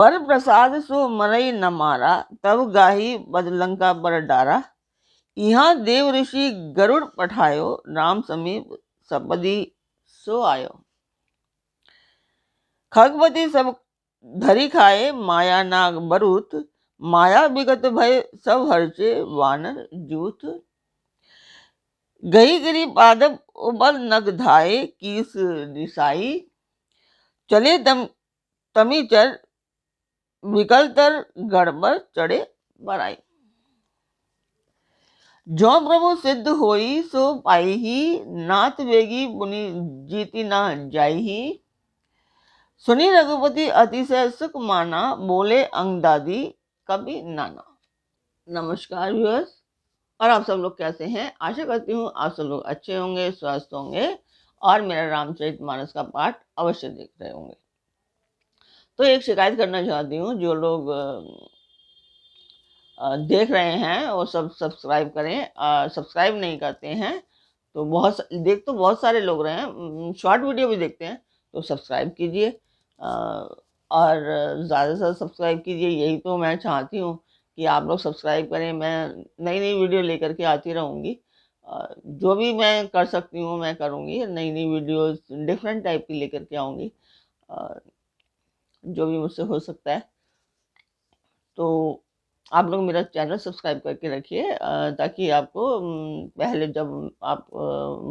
पर प्रसाद सो मरई न मारा, तब गाही बदलंका बर डारा। यहाँ देव ऋषि गरुड़ पठायो, राम समीप सपदि सो आयो। खगपति सब धरी खाए, माया नाग बरूथ। माया विगत भय सब हर्षे, वानर जूथ। गई गिरी पादप उबल नग धाये, कीस दिसाई। चले तमीचर विकलतर, गड़बड़ चढ़े बराई। जो प्रभु सिद्ध होई सो पाई ही, नाथ वेगी पुनि जीति ना जाई ही। सुनी रघुपति अतिशय सुख माना, बोले अंगदादी कभी नाना। नमस्कार व्यूअर्स, और आप सब लोग कैसे हैं? आशा करती हूँ आप सब लोग अच्छे होंगे, स्वस्थ होंगे और मेरा रामचरितमानस का पाठ अवश्य देख रहे होंगे। तो एक शिकायत करना चाहती हूँ, जो लोग देख रहे हैं वो सब सब्सक्राइब करें। सब्सक्राइब नहीं करते हैं तो बहुत सारे लोग रहे हैं, शॉर्ट वीडियो भी देखते हैं, तो सब्सक्राइब कीजिए और ज़्यादा से ज़्यादा सब्सक्राइब कीजिए। यही तो मैं चाहती हूँ कि आप लोग सब्सक्राइब करें। मैं नई नई वीडियो लेकर के आती रहूँगी। जो भी मैं कर सकती हूँ मैं करूँगी, नई नई वीडियोस डिफरेंट टाइप की लेकर के आऊँगी, जो भी मुझसे हो सकता है। तो आप लोग मेरा चैनल सब्सक्राइब करके रखिए, ताकि आपको पहले जब आप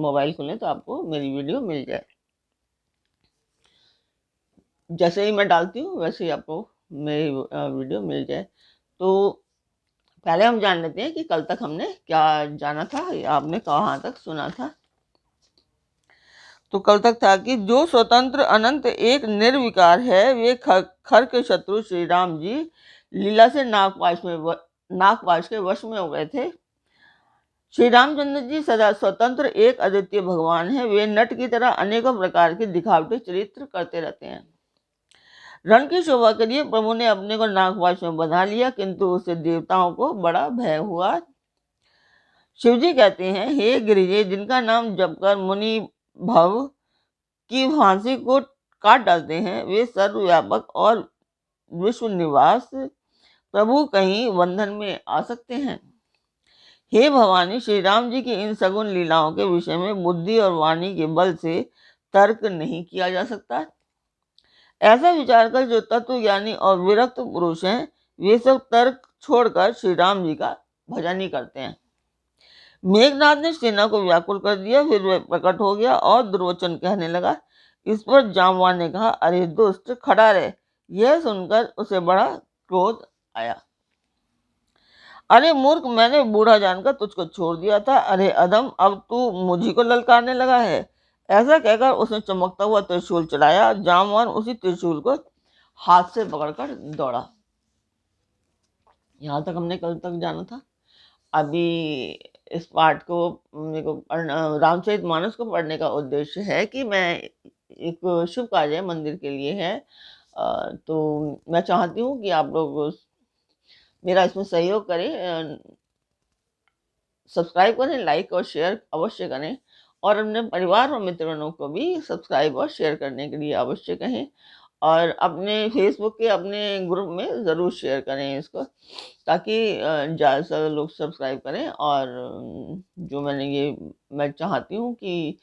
मोबाइल खोलें तो आपको मेरी वीडियो मिल जाए। जैसे ही मैं डालती हूँ वैसे ही आपको मेरी वीडियो मिल जाए। तो पहले हम जान लेते हैं कि कल तक हमने क्या जाना था, आपने कहाँ तक सुना था। तो कल तक था कि जो स्वतंत्र अनंत एक निर्विकार है, वे खर के शत्रु श्री राम जी लीला से नागपाश के वश में हो गए थे। श्री रामचंद्र जी सदा स्वतंत्र एक अद्वितीय भगवान है। वे नट की तरह अनेकों प्रकार के दिखावटी चरित्र करते रहते हैं। रण की शोभा के लिए प्रभु ने अपने को नागपाश में बंधा लिया, किंतु उससे देवताओं को बड़ा भय हुआ। शिवजी कहते हैं, हे गिरिजे, जिनका नाम जपकर मुनि भव की फांसी को काट डालते हैं, वे सर्वव्यापक और विश्व निवास प्रभु कहीं बंधन में आ सकते हैं? हे भवानी, श्री राम जी की इन सगुण लीलाओं के विषय में बुद्धि और वाणी के बल से तर्क नहीं किया जा सकता। ऐसा विचार कर जो तत्व ज्ञानी और विरक्त पुरुष हैं, वे सब तर्क छोड़कर श्री राम जी का भजन ही करते हैं। मेघनाथ ने सेना को व्याकुल कर दिया, फिर वह प्रकट हो गया और दुर्वचन कहने लगा। इस पर जामवान ने कहा, अरे दुष्ट, खड़ा रहे। यह सुनकर उसे बड़ा क्रोध आया। अरे मूर्ख, मैंने बूढ़ा जानकर तुझको छोड़ दिया था। अरे अधम, अब तू मुझी को ललकारने लगा है। ऐसा कहकर उसने चमकता हुआ त्रिशूल चलाया। जामवान उसी त्रिशूल को हाथ से पकड़कर दौड़ा। यहाँ तक हमने कल तक जाना था। अभी इस पाठ को मेरे को रामचरितमानस को पढ़ने का उद्देश्य है कि मैं एक शुभ कार्य मंदिर के लिए है, तो मैं चाहती हूँ कि आप लोग मेरा इसमें सहयोग करें, सब्सक्राइब करें, लाइक और शेयर अवश्य करें, और अपने परिवार और मित्रों को भी सब्सक्राइब और शेयर करने के लिए अवश्य कहें, और अपने फेसबुक के अपने ग्रुप में ज़रूर शेयर करें इसको, ताकि ज़्यादा से ज़्यादा लोग सब्सक्राइब करें। और जो मैं चाहती हूँ कि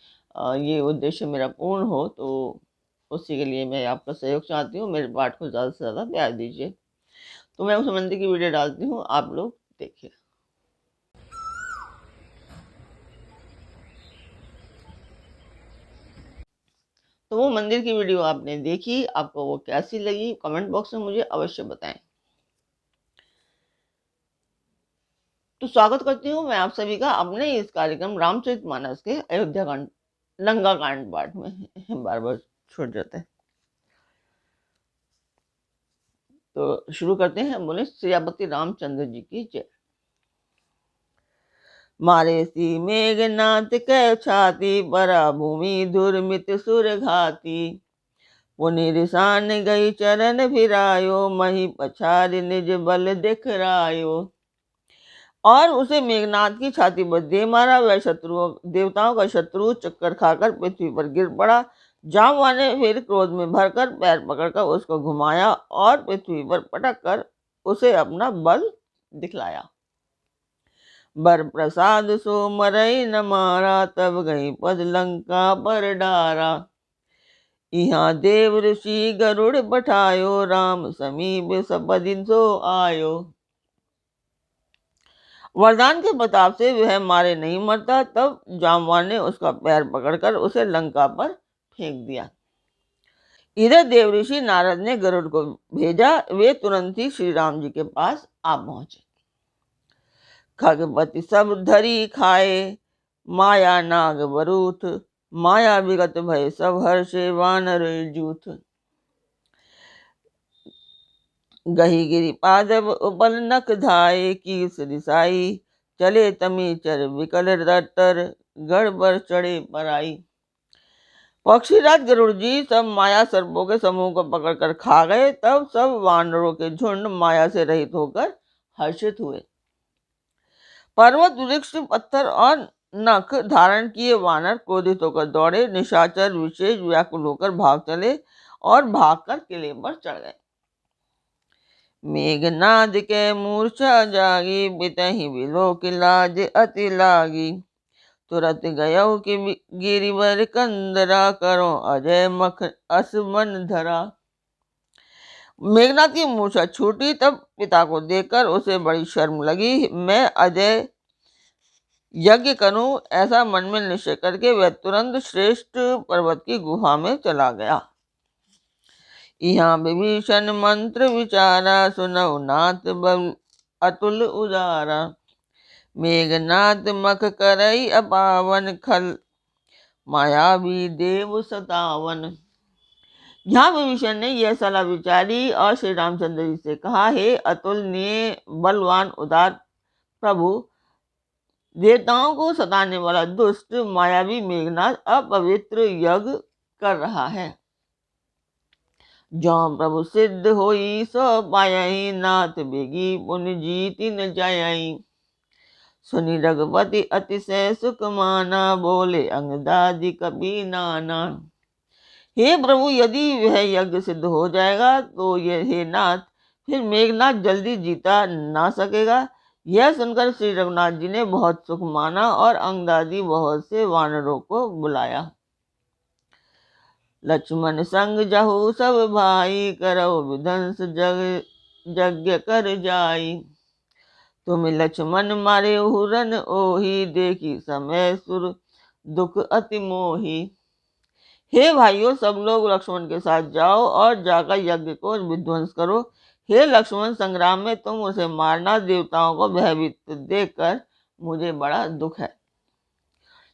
ये उद्देश्य मेरा पूर्ण हो, तो उसी के लिए मैं आपका सहयोग चाहती हूँ। मेरे पाठ को ज़्यादा से ज़्यादा प्यार दीजिए। तो मैं उस मंदिर की वीडियो डालती हूँ, आप लोग देखिए। तो वो मंदिर की वीडियो आपने देखी, आपको वो कैसी लगी कमेंट बॉक्स में मुझे अवश्य बताएं। तो स्वागत करती हूँ मैं आप सभी का अपने इस कार्यक्रम रामचरितमानस के अयोध्या कांड लंका कांड पाठ में। बार बार छूट जाते हैं, तो शुरू करते हैं। बोले सियापति रामचंद्र जी की जय। मारे सी मेघनाथ कै छाती, बरा भूमि दुर्मित सुर घाती। पुनि रिसान गई चरण फिरायो, मही पछारि निज बल दिखरायो। और उसे मेघनाथ की छाती पर दे मारा। वह देवताओं का शत्रु चक्कर खाकर पृथ्वी पर गिर पड़ा। जामवान ने फिर क्रोध में भरकर पैर पकड़कर उसको घुमाया और पृथ्वी पर पटक कर उसे अपना बल दिखलाया। बर प्रसाद सो मरई न मारा, तब गई पद लंका पर डारा। यहाँ देव ऋषि गरुड़ बैठायो, राम समीप सपदिन सो आयो। वरदान के प्रताप से वह मारे नहीं मरता। तब जामवान ने उसका पैर पकड़कर उसे लंका पर फेंक दिया। इधर देवऋषि नारद ने गरुड़ को भेजा। वे तुरंत ही श्री राम जी के पास आ पहुंचे। खगपति सब धरी खाए, माया नाग बरूथ। माया विगत भय सब हर्षे, वानर जूथ। गही गिरि पादव उपल नख धाये, कीस रिसाई। चले तमीचर विकल रतर, गढ़ चढ़े पराई। पक्षीराज गरुड़ जी सब माया सर्पों के समूह को पकड़कर खा गए। तब सब वानरों के झुंड माया से रहित होकर हर्षित हुए। पर्वत, वृक्ष, पत्थर और नख धारण किए वानर क्रोधित होकर दौड़े। निशाचर विशेष व्याकुल होकर भाग चले और भागकर किले पर चढ़ गए। मेघनाद के मूर्छा जागी, बितहि बिलोक लाज अति लागी। तुरत गयो कि गिरिवर कंदरा, करो अजय मख अस मन धरा। मेघनाथ की मूर्छा छूटी। तब पिता को देखकर उसे बड़ी शर्म लगी। मैं अजय यज्ञ करूं, ऐसा मन में निश्चय करके वह तुरंत श्रेष्ठ पर्वत की गुफा में चला गया। यहाँ विभीषण मंत्र विचारा, सुनौ नाथ बल अतुल उदारा। मेघनाथ मख करई अपावन, खल मायावी देव सतावन। यहाँ विभीषण ने यह सलाह विचारी और श्री रामचंद्र जी से कहा, हे अतुलनीय बलवान उदार प्रभु, देवताओं को सताने वाला दुष्ट मायावी मेघनाथ अपवित्र यज्ञ कर रहा है। जो प्रभु सिद्ध होई सो पायई, नाथ बेगी पुण्य जीति न जायई। सुनि रघुपति अतिशय सुख माना, बोले अंगदादि कपि नाना। हे प्रभु, यदि वह यज्ञ सिद्ध हो जाएगा तो ये हे नाथ, फिर मेघनाथ जल्दी जीता ना सकेगा। यह सुनकर श्री रघुनाथ जी ने बहुत सुख माना और अंगदादि बहुत से वानरों को बुलाया। लक्ष्मण संग जहु सब भाई, करौ विध्वंस यज्ञ कर जाई। तुम लक्ष्मण मारे हुरन ओही, देखी समय सुर दुख अति मोही। हे भाइयों, सब लोग लक्ष्मण के साथ जाओ और जाकर यज्ञ को विध्वंस करो। हे लक्ष्मण, संग्राम में तुम उसे मारना। देवताओं को भयभीत देखकर मुझे बड़ा दुख है।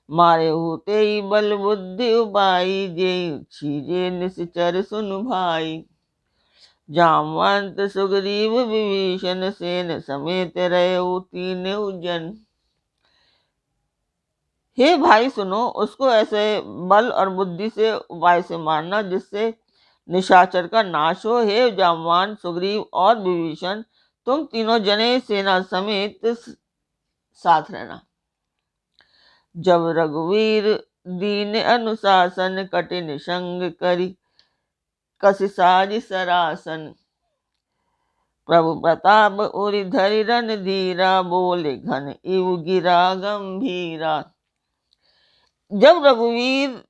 मारे होते ही बल बुद्धि उपाई, जे छीजे निश्चर सुन भाई। जामवंत सुग्रीव विभीषण, सेन समेत रहे तीनों जन। हे भाई सुनो, उसको ऐसे बल और बुद्धि से उपाय से मारना जिससे निशाचर का नाश हो। हे जामवान, सुग्रीव और विभीषण, तुम तीनों जने सेना समेत साथ रहना। जब रघुवीर दीन अनुशासन, कठिन संग करी कस साज सरासन। प्रभु प्रताप उरि धरि रणधीरा, बोले घन इव गिरा गंभीरा। जब रघुवीर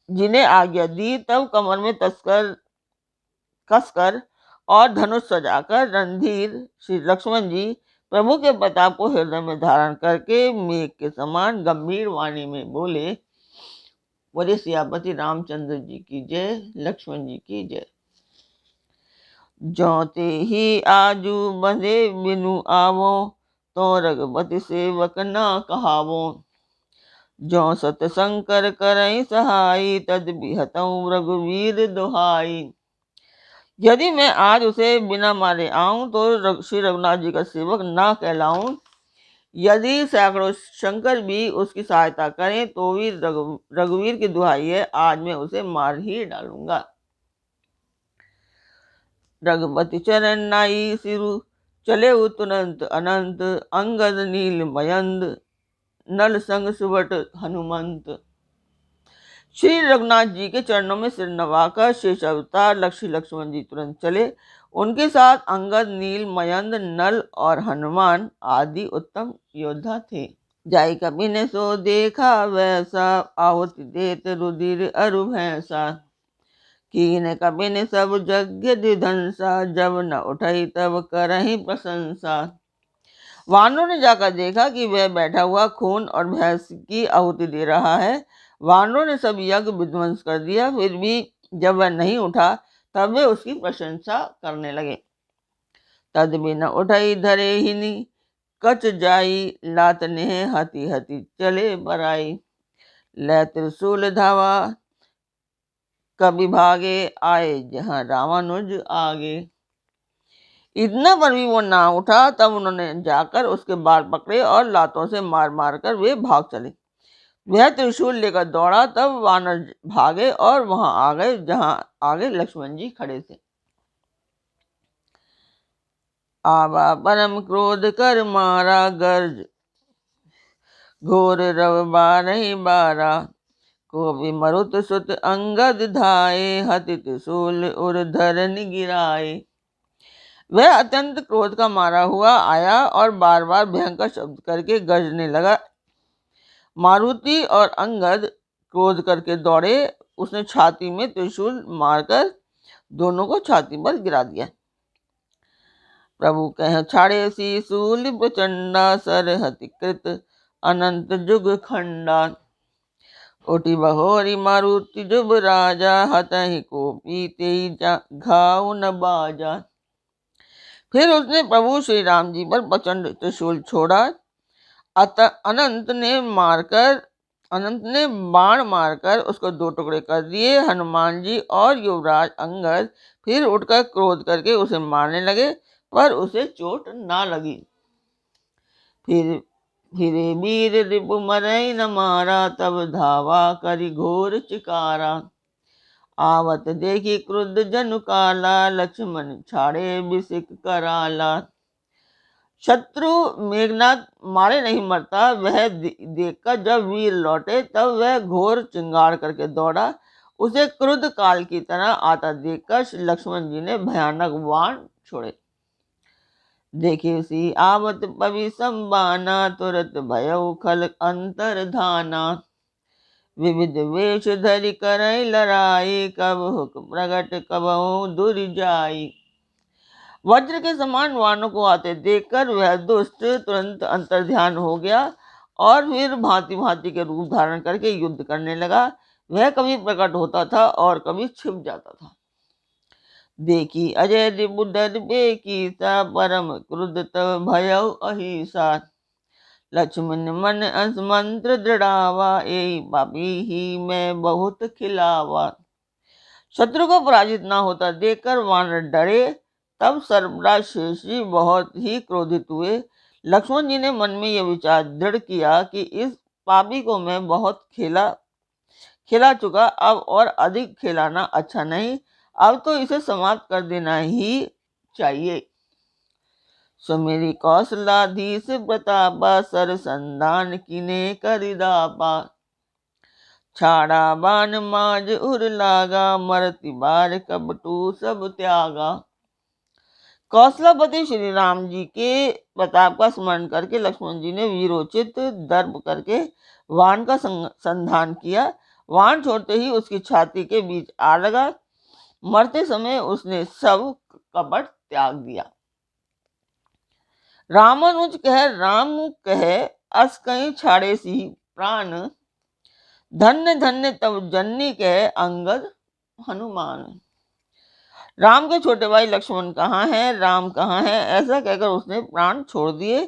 जी ने आज्ञा दी, तब कमर में कसकर और धनुष सजाकर रणधीर श्री लक्ष्मण जी प्रभु के प्रताप को हृदय में धारण करके मेघ के समान गंभीर वाणी में बोले, बोले सियापति रामचंद्र जी की जय, लक्ष्मण जी की जय। जोते ही आजू बंधे बिनु आवो, तो रघुपति सेवक ना कहावो। जो सत शंकर करई सहाई, तद बिहतऊ रघुवीर दुहाई। यदि मैं आज उसे बिना मारे आऊं तो श्री रघुनाथ जी का सेवक ना कहलाऊं। यदि सैकड़ों शंकर भी उसकी सहायता करें तो भी रघुवीर की दुहाई है, आज मैं उसे मार ही डालूंगा। रघुपति चरण नाई सिरु, चले तुरंत अनंत। अंगद नील मयंद, नल संग सुबट हनुमंत। श्री रघुनाथ जी के चरणों में सिर नवाकर शेष अवतार लक्ष्मण जी तुरंत चले। उनके साथ अंगद, नील, मयंद, नल और हनुमान आदि उत्तम योद्धा थे। जाई कबि ने सो देखा वैसा, आहुति देत रुधिर अरु भैंसा। कीन कबि ने सब यज्ञ द्विधंसा, जब न उठई तब करहि प्रशंसा। वानरों ने जाकर देखा कि वह बैठा हुआ खून और भैंस की आहुति दे रहा है। वानरों ने सब यज्ञ विध्वंस कर दिया, फिर भी जब वह नहीं उठा तब वे उसकी प्रशंसा करने लगे। तद बिन उठई धरे हिनी, कच जाई लात नेह हति हति चले बराई। लै त्रिशूल धावा कबि भागे, आए जहाँ रामानुज आगे। इतना पर भी वो ना उठा, तब उन्होंने जाकर उसके बाल पकड़े और लातों से मार मार कर वे भाग चले। वह त्रिशूल लेकर दौड़ा, तब वानर भागे और वहां आ गए जहां आगे लक्ष्मण जी खड़े थे। आवा परम क्रोध कर मारा, गर्ज घोर रव बारहि बारा। को भी मरुत सुत अंगद धाये, हति त्रिशूल उर धरनि गिराए। वह अत्यंत क्रोध का मारा हुआ आया और बार बार भयंकर शब्द करके गरजने लगा। मारुति और अंगद क्रोध करके दौड़े। उसने छाती में त्रिशूल मारकर दोनों को छाती पर गिरा दिया। प्रभु कह छाड़े सी शूल प्रचंडा, सर हति कृत अनंत जुग खंडा। उठी बहोरी मारुति जुब राजा, हतहि को पीते घाव न बाजा। फिर उसने प्रभु श्री राम जी पर प्रचंड त्रिशूल छोड़ा। अनंत ने बाण मारकर उसको दो टुकड़े कर दिए। हनुमान जी और युवराज अंगद फिर उठकर क्रोध करके उसे मारने लगे, पर उसे चोट ना लगी। फिरे वीर रिपु मरई न मारा, तब धावा करि घोर चिकारा। आवत देखी क्रुद्ध जनु काला, लक्ष्मण छाड़े बिसिक कराला। शत्रु मेघनाथ मारे नहीं मरता, वह देखकर जब वीर लौटे तब वह घोर चिंगाड़ करके दौड़ा। उसे क्रुद्ध काल की तरह आता देखकर लक्ष्मण जी ने भयानक बाण छोड़े। देखे सी आवत पवि संबाना, तुरत भयउ खल अंतर धाना। विविध वेश धरि करई लड़ाई, कब हुक प्रगट कबहु दूर जाई। वज्र के समान वानों को आते देखकर वह दुष्ट तुरंत अंतर्ध्यान हो गया और फिर भांति भांति के रूप धारण करके युद्ध करने लगा। वह कभी प्रकट होता था और कभी छिप जाता था। देखी अजय रिपु डर बेकीसा, परम क्रुद्ध तब भयउ अहिसा। लक्ष्मण मन अंस मंत्र दृढ़ावा, एहि पापी ही मैं बहुत खिलावा। शत्रु को पराजित न होता देखकर वानर डरे। तब सर्पराज शेष जी बहुत ही क्रोधित हुए। लक्ष्मण जी ने मन में यह विचार दृढ़ किया कि इस पापी को मैं बहुत खिला चुका, अब और अधिक खिलाना अच्छा नहीं। अब तो इसे समाप्त कर देना ही चाहिए। सो मेरी कौशलाधीश प्रतापा, सर संधान किने करिदापा। छाड़ा बान माज उर लागा, मरति बार कपटू सब त्यागा। कौशलापति श्री राम जी के प्रताप का स्मरण करके लक्ष्मण जी ने वीरोचित दर्प करके वाण का संधान किया। वाण छोड़ते ही उसकी छाती के बीच आ लगा। मरते समय उसने सब कपट त्याग दिया। रामानुज राम कहे, अस कहीं छाड़े सी प्राण। धन्य धन्य तब जननी कहे, अंगद हनुमान। राम के छोटे भाई लक्ष्मण कहाँ हैं, राम कहाँ हैं, ऐसा कहकर उसने प्राण छोड़ दिए।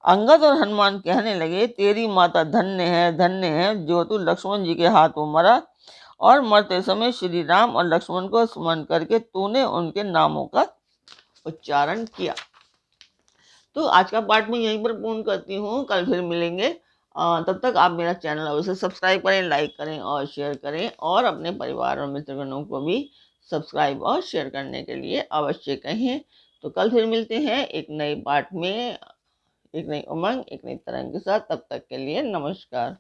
अंगद और हनुमान कहने लगे, तेरी माता धन्य है जो तू लक्ष्मण जी के हाथों मरा और मरते समय श्री राम और लक्ष्मण को स्मरण करके तूने उनके नामों का उच्चारण किया। तो आज का पार्ट मैं यहीं पर पूर्ण करती हूँ। कल फिर मिलेंगे। तब तक आप मेरा चैनल अवश्य सब्सक्राइब करें, लाइक करें और शेयर करें, और अपने परिवार और मित्रगणों को भी सब्सक्राइब और शेयर करने के लिए अवश्य कहें। तो कल फिर मिलते हैं एक नए पार्ट में, एक नई उमंग, एक नई तरंग के साथ। तब तक के लिए नमस्कार।